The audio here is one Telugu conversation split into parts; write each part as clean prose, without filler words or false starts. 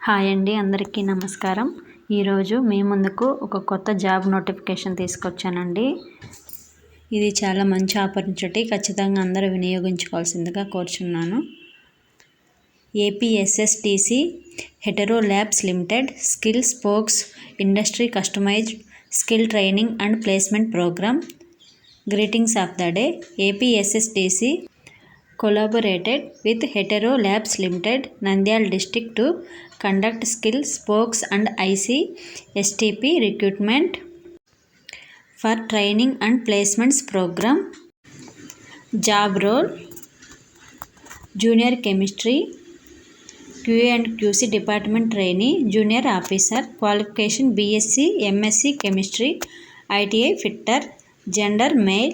హాయ్ అండి, అందరికీ నమస్కారం. ఈరోజు మీ ముందుకు ఒక కొత్త జాబ్ నోటిఫికేషన్ తీసుకొచ్చానండి. ఇది చాలా మంచి ఆపర్చునిటీ, ఖచ్చితంగా అందరూ వినియోగించుకోవాల్సిందిగా కోరుచున్నాను. APSSTC Hetero labs limited skill spokes industry customised skill training and placement programme. Greetings of the day. APSSTC collaborated with Hetero Labs Limited, Nandyal District to conduct skill spokes and IC/STP recruitment for training and placements program. Job role: Junior Chemistry QA and QC Department Trainee, Junior Officer. Qualification: BSc, MSc Chemistry, ITI Fitter. Gender: male.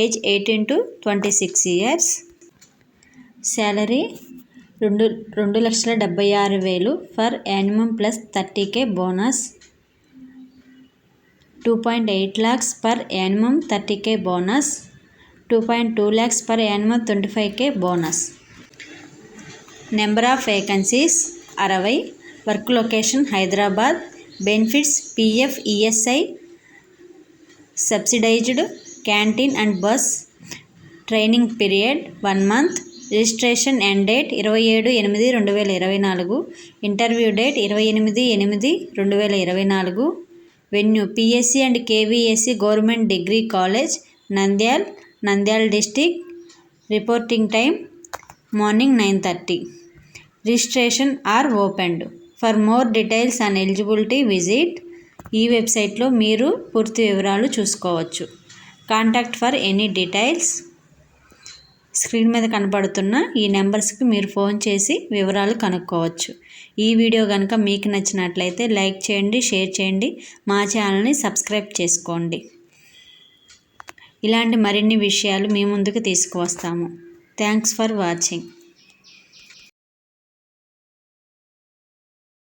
Age 18 to 26 years. Salary 2,76,000 for annuum plus 30K bonus. 2.8 lakhs per annuum 30K bonus. 2.2 lakhs per annuum 25K bonus. Number of vacancies 60. Work location Hyderabad. Benefits: PF, ESI, subsidised canteen and bus. Training period 1 month. Registration end date 27/8/2024. Interview date 28/8/2024. Venue: PSC and KVSC government degree college, Nandyal district. Reporting time morning 9:30. Registration are opened. For more details and eligibility visit. ఈ వెబ్సైట్లో మీరు పూర్తి వివరాలు చూసుకోవచ్చు. Contact for any details. Screen మీద కనపడుతున్న ఈ నెంబర్స్కి మీరు ఫోన్ చేసి వివరాలు కనుక్కోవచ్చు. ఈ వీడియో కనుక మీకు నచ్చినట్లయితే లైక్ చేయండి, షేర్ చేయండి, మా ఛానల్ని సబ్స్క్రైబ్ చేసుకోండి. ఇలాంటి మరిన్ని విషయాలు మీ ముందుకు తీసుకువస్తాము. Thanks for watching.